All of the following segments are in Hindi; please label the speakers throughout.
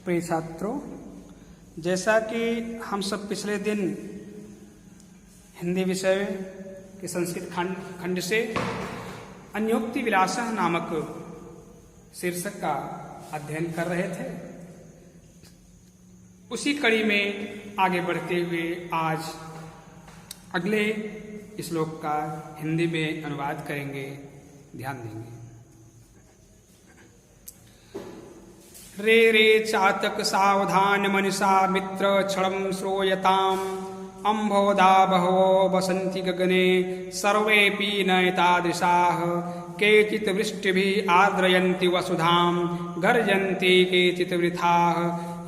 Speaker 1: प्रिय छात्रों, जैसा कि हम सब पिछले दिन हिंदी विषय के संस्कृत खंड से अन्योक्ति विलासः नामक शीर्षक का अध्ययन कर रहे थे, उसी कड़ी में आगे बढ़ते हुए आज अगले श्लोक का हिंदी में अनुवाद करेंगे। ध्यान देंगे। रे रे चातक सावधान मनसा मित्र क्षणं श्रूयताम् अम्भोधा बहवो वसन्ति गगने सर्वेऽपि न एतादृशाः केचित् वृष्टिभिः आर्द्रयन्ति वसुधां गर्जन्ति केचित् वृथाः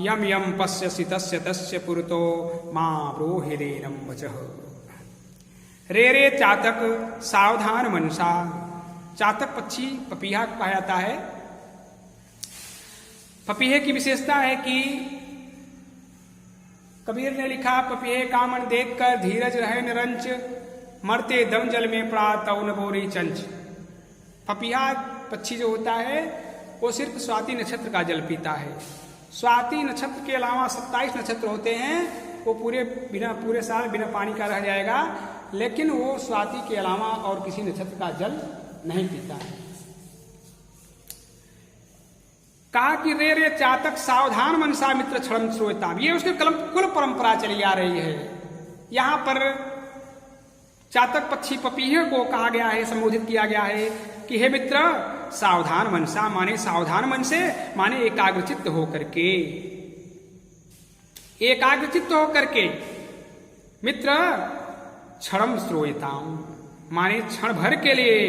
Speaker 1: यं यं पश्यसि तस्य तस्य पुरतो मा ब्रूहि दीनं वचः। रे रे चातक सावधान मनसा। चातक पक्षी पपीहा कहा जाता है। पपीहे की विशेषता है कि कबीर ने लिखा, पपीहे कामन देखकर धीरज रहे निरंच, मरते दम जल में पड़ा तौ न बोरी चंच। पपीहा पक्षी जो होता है वो सिर्फ स्वाति नक्षत्र का जल पीता है। स्वाति नक्षत्र के अलावा 27 नक्षत्र होते हैं, वो पूरे साल बिना पानी का रह जाएगा, लेकिन वो स्वाति के अलावा और किसी नक्षत्र का जल नहीं पीता है। कहा कि रे रे चातक सावधान मनसा मित्र क्षणं श्रूयताम्। ये उसके कुल परंपरा चली आ रही है। यहां पर चातक पक्षी पपीहे को कहा गया है, संबोधित किया गया है कि हे मित्र, सावधान मनसा माने सावधान मन से, माने एकाग्रचित्त होकर के, एकाग्रचित्त होकर के। मित्र क्षणं श्रूयताम् माने क्षण भर के लिए,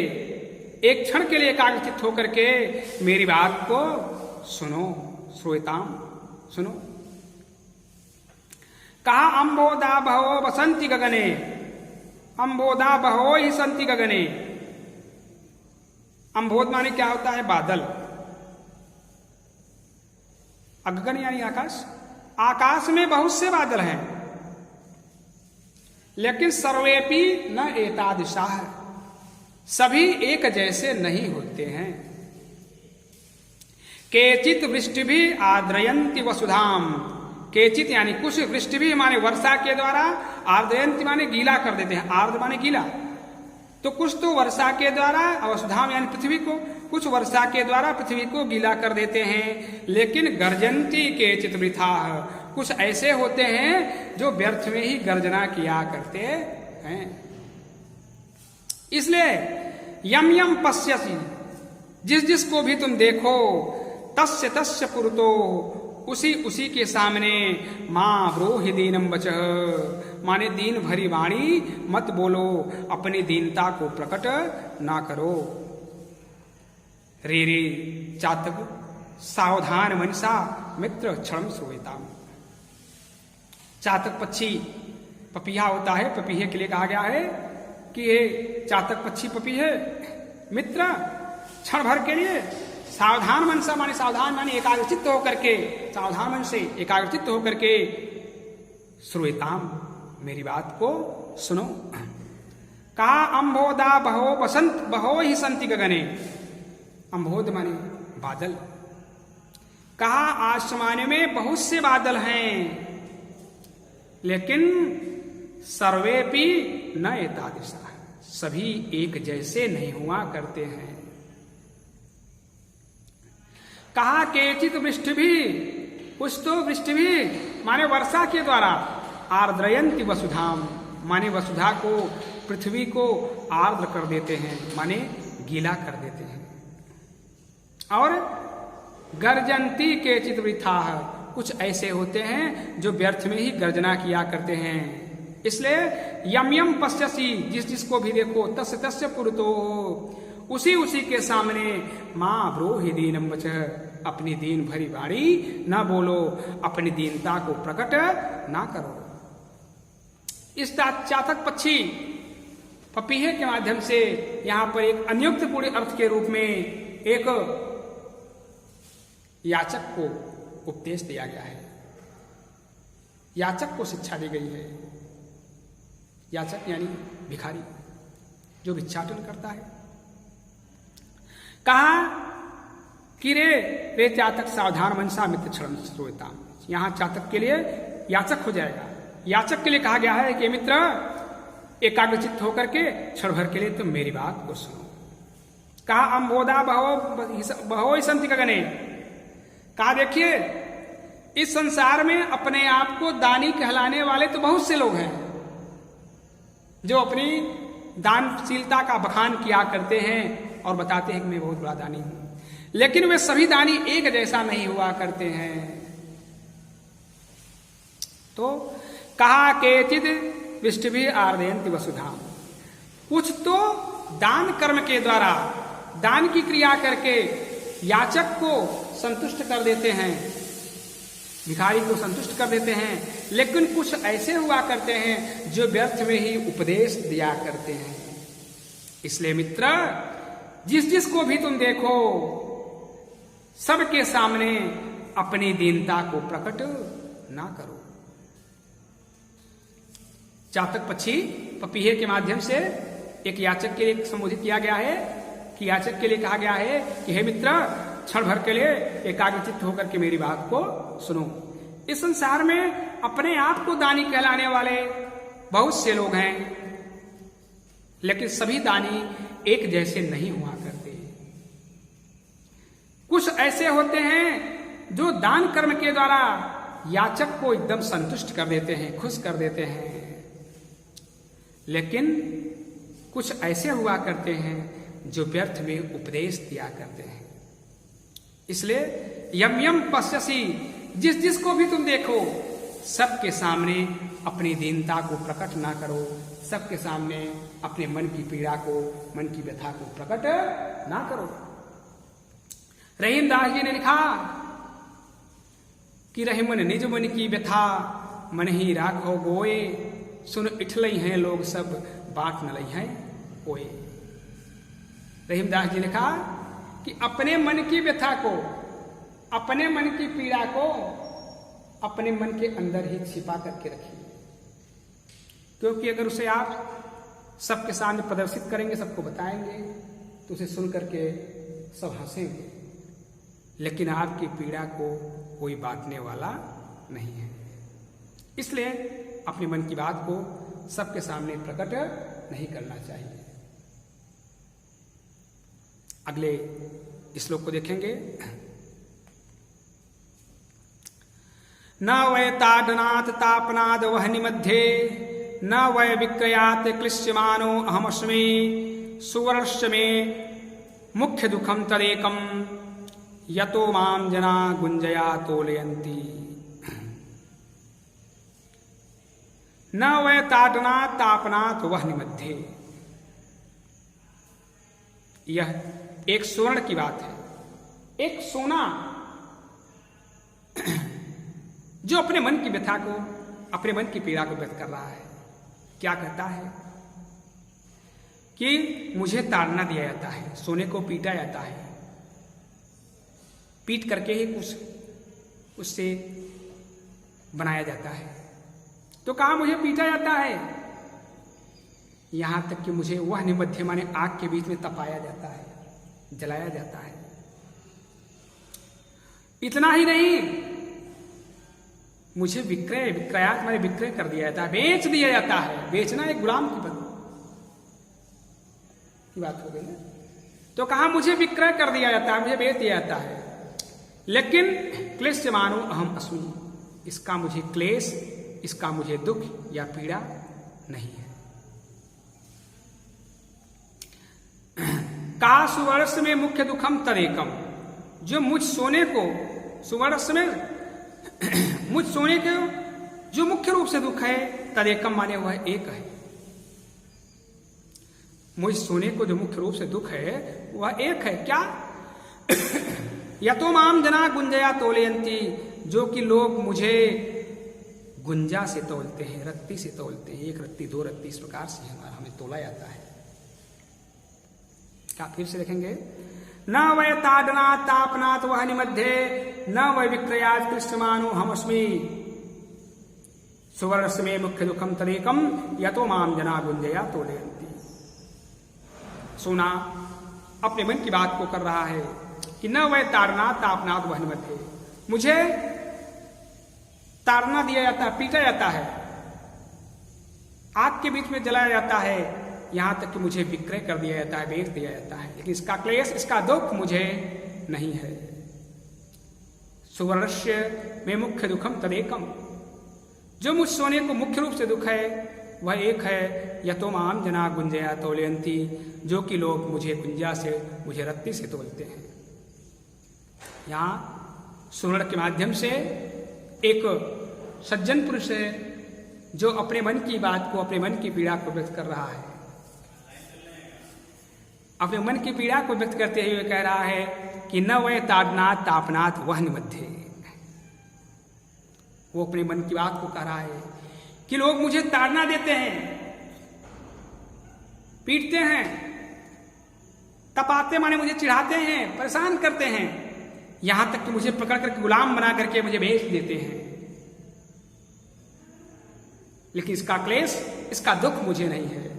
Speaker 1: एक क्षण के लिए एकाग्रचित्त होकर के मेरी बात को सुनो। श्रूयताम सुनो। कहा अम्बोधा बहो वसंति गगने। अम्बोधा बहो ही संति गगने। अम्बोध माने क्या होता है? बादल। गगन यानी आकाश। आकाश में बहुत से बादल हैं, लेकिन सर्वेपि न एतादृशाः, सभी एक जैसे नहीं होते हैं। केचित वृष्टि भी आर्द्रयन्ति वसुधाम। केचित यानी कुछ, वृष्टि भी माने वर्षा के द्वारा, आर्द्रयन्ति माने गीला कर देते हैं। आर्द्र माने गीला, तो कुछ तो वर्षा के द्वारा, वसुधाम यानी पृथ्वी को, कुछ वर्षा के द्वारा पृथ्वी को गीला कर देते हैं। लेकिन गर्जन्ति केचित वृथाः, कुछ ऐसे होते हैं जो व्यर्थ में ही गर्जना किया करते हैं। इसलिए यम यम पश्यसि, जिस जिस को भी तुम देखो, तस्य तस्य पुरतो, उसी उसी के सामने, मां ब्रूहि दीनं वचः माने दीन भरी वाणी मत बोलो, अपनी दीनता को प्रकट ना करो। रे रे चातक सावधान मनसा मित्र क्षणं श्रूयताम्। चातक पक्षी पपीहा होता है, पपीहे के लिए कहा गया है कि ये चातक पक्षी पपीहे मित्र क्षण भर के लिए सावधान मन से, माने सावधान माने एकाग्रचित्त होकर के, सावधान मन से एकाग्रचित्त होकर के, श्रूयताम मेरी बात को सुनो। कहा अम्भोधा बहो वसंत बहो ही संति गगने। अम्भोध माने बादल। कहा आसमान में बहुत से बादल हैं, लेकिन सर्वेपि न एतादृशाः, सभी एक जैसे नहीं हुआ करते हैं। कहा केचित वृष्टि भी, कुछ तो वृष्टि भी माने वर्षा के द्वारा, आर्द्रयन्ति वसुधाम माने वसुधा को, पृथ्वी को आर्द्र कर देते हैं, माने गीला कर देते हैं। और गर्जन्ति केचित वृथाः, कुछ ऐसे होते हैं जो व्यर्थ में ही गर्जना किया करते हैं। इसलिए यम यम पश्यसि, जिस जिसको भी देखो, तस्य तस्य पुरतो, उसी उसी के सामने, मां ब्रूहि दीनं वचः, अपनी दीन भरी वाणी ना बोलो, अपनी दीनता को प्रकट ना करो। इस चातक पक्षी पपीहे के माध्यम से यहां पर एक अन्योक्त पूर्ण अर्थ के रूप में एक याचक को उपदेश दिया गया है, याचक को शिक्षा दी गई है। याचक यानी भिखारी जो भिक्षाटन करता है। कहा कि रे चातक सावधान मनसा मित्र क्षण श्रोता। यहां चातक के लिए याचक हो जाएगा। याचक के लिए कहा गया है कि मित्र एकाग्रचित्त होकर के क्षण भर के लिए तुम मेरी बात को सुनो। कहा अम्बोदा बहो संति गगने। कहा देखिए इस संसार में अपने आप को दानी कहलाने वाले तो बहुत से लोग हैं जो अपनी दानशीलता का बखान किया करते हैं और बताते हैं कि मैं बहुत बड़ा दानी हूं, लेकिन वे सभी दानी एक जैसा नहीं हुआ करते हैं। तो कहा केचिद विष्टि आर्दयन्ति वसुधाम। कुछ तो दान कर्म के द्वारा दान की क्रिया करके याचक को संतुष्ट कर देते हैं, भिखारी को संतुष्ट कर देते हैं, लेकिन कुछ ऐसे हुआ करते हैं जो व्यर्थ में ही उपदेश दिया करते हैं। इसलिए मित्र जिस जिस को भी तुम देखो सबके सामने अपनी दीनता को प्रकट ना करो। चातक पक्षी पपीहे के माध्यम से एक याचक के लिए संबोधित किया गया है कि याचक के लिए कहा गया है कि हे मित्र क्षण भर के लिए एकाग्रचित्त होकर के मेरी बात को सुनो। इस संसार में अपने आप को दानी कहलाने वाले बहुत से लोग हैं, लेकिन सभी दानी एक जैसे नहीं हुआ करते। कुछ ऐसे होते हैं जो दान कर्म के द्वारा याचक को एकदम संतुष्ट कर देते हैं, खुश कर देते हैं, लेकिन कुछ ऐसे हुआ करते हैं जो व्यर्थ में उपदेश दिया करते हैं। इसलिए यम यम पश्यसी, जिस जिस को भी तुम देखो सबके सामने अपनी दीनता को प्रकट ना करो, सबके सामने अपने मन की पीड़ा को, मन की व्यथा को प्रकट ना करो। रहीमदास जी ने लिखा कि रहीमन निज मन की व्यथा मन ही राखो गोए, सुन इठलई हैं लोग सब बाट न लई हैं कोई। रहीमदास जी ने लिखा कि अपने मन की व्यथा को, अपने मन की पीड़ा को अपने मन के अंदर ही छिपा करके रखिए, क्योंकि अगर उसे आप सबके सामने प्रदर्शित करेंगे, सबको बताएंगे, तो उसे सुन करके सब हंसेंगे, लेकिन आपकी पीड़ा को कोई बांटने वाला नहीं है। इसलिए अपने मन की बात को सबके सामने प्रकट नहीं करना चाहिए। अगले श्लोक को देखेंगे। न वै ताडनाथ तापनाद वहनि मध्ये, न वै विक्रयात क्लिश्यमानो अहमस्मि, सुवर्णस्य मे मुख्य दुखम तदेकम, यतो माम जना गुंजया तोलयन्ति। न वै ताडनाथ तापनाथ वहनि मध्ये, यह एक स्वर्ण की बात है। एक सोना जो अपने मन की व्यथा को, अपने मन की पीड़ा को व्यक्त कर रहा है, क्या कहता है कि मुझे ताड़ना दिया जाता है, सोने को पीटा जाता है, पीट करके ही कुछ उससे बनाया जाता है। तो कहा मुझे पीटा जाता है, यहां तक कि मुझे वह निमध्य माने आग के बीच में तपाया जाता है, जलाया जाता है। इतना ही नहीं, मुझे विक्रयात माने विक्रय कर दिया जाता है, बेच दिया जाता है। बेचना एक गुलाम की बात हो गई ना। तो कहा मुझे विक्रय कर दिया जाता है, मुझे बेच दिया जाता है, लेकिन क्लेश मानो अहम अस्मि, इसका मुझे क्लेश, इसका मुझे दुख या पीड़ा नहीं है। का सुवर्ष में मुख्य दुखम तदेकम, जो मुझ सोने को, सुवर्ष में मुझ सोने के जो मुख्य रूप से दुख है, तदेकम माने हुआ एक है। मुझ सोने को जो मुख्य रूप से दुख है वह एक है। क्या? यतो माम जना गुंजया तोलयन्ति, जो कि लोग मुझे गुंजा से तोलते हैं, रत्ती से तोलते हैं। एक रत्ती, दो रत्ती, इस प्रकार से हमें तोला जाता है। क्या? फिर से देखेंगे। न वै ताडनाथ तापनाथ वहनि मध्ये, न वै विक्रयात् क्लिश्यमानो अहमस्मि, सुवर्णस्य मे मुख्य दुखम तदेकम, यतो माम जना गुंजया तोलयन्ति। सोना अपने मन की बात को कर रहा है, कि न वह ताड़ना तापनाथ वहन मध्य, मुझे ताड़ना दिया जाता है, पीटा जाता है, आग के बीच में जलाया जाता है, यहां तक कि मुझे विक्रय कर दिया जाता है, बेच दिया जाता है, लेकिन इसका क्लेश, इसका दुख मुझे नहीं है। सुवर्णस्य में मुख्य दुखम तदेकम, जो मुझ सोने को मुख्य रूप से दुख है वह एक है, यतो माम जना गुंजया तोलयंती, जो कि लोग मुझे गुंजा से, मुझे रत्ती से तोलते हैं। यहां सुवर्ण के माध्यम से एक सज्जन पुरुष है जो अपने मन की बात को, अपने मन की पीड़ा को व्यक्त कर रहा है। अपने मन की पीड़ा को व्यक्त करते हुए कह रहा है कि न वह ताड़नाथ तापनाथ वहन मध्य, वो अपने मन की बात को कह रहा है कि लोग मुझे ताड़ना देते हैं, पीटते हैं, तपाते माने मुझे चिढ़ाते हैं, परेशान करते हैं, यहां तक कि मुझे पकड़ करके गुलाम बना करके मुझे बेच देते हैं, लेकिन इसका क्लेश, इसका दुख मुझे नहीं है।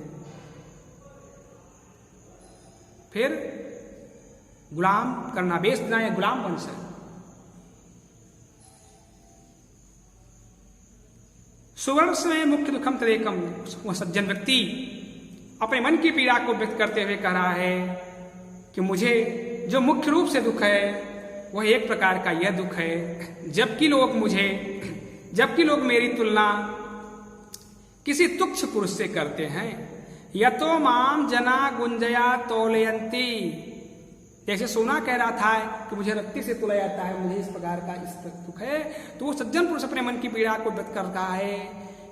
Speaker 1: फिर गुलाम करना, बेच देना या गुलाम बन से सुवर्ण में मुख्य दुखम तदेकम, वह सज्जन व्यक्ति अपने मन की पीड़ा को व्यक्त करते हुए कह रहा है कि मुझे जो मुख्य रूप से दुख है वह एक प्रकार का यह दुख है, जबकि लोग मेरी तुलना किसी तुच्छ पुरुष से करते हैं। यतो माम जना गुंजया तोलयंती, जैसे सोना कह रहा था कि मुझे रत्ती से तुला जाता है, मुझे इस प्रकार का इस दुख है, तो वो सज्जन पुरुष अपने मन की पीड़ा को व्यक्त करता है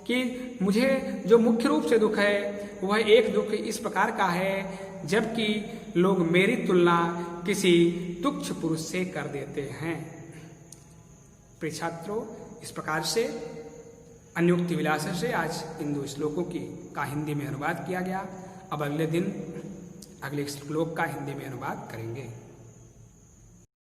Speaker 1: कि मुझे जो मुख्य रूप से दुख है वह एक दुख इस प्रकार का है, जबकि लोग मेरी तुलना किसी तुच्छ पुरुष से कर देते हैं। प्रिय छात्रों, इस प्रकार से अन्योक्ति विलास से आज इन 2 श्लोकों का हिंदी में अनुवाद किया गया। अब अगले दिन अगले श्लोक का हिंदी में अनुवाद करेंगे।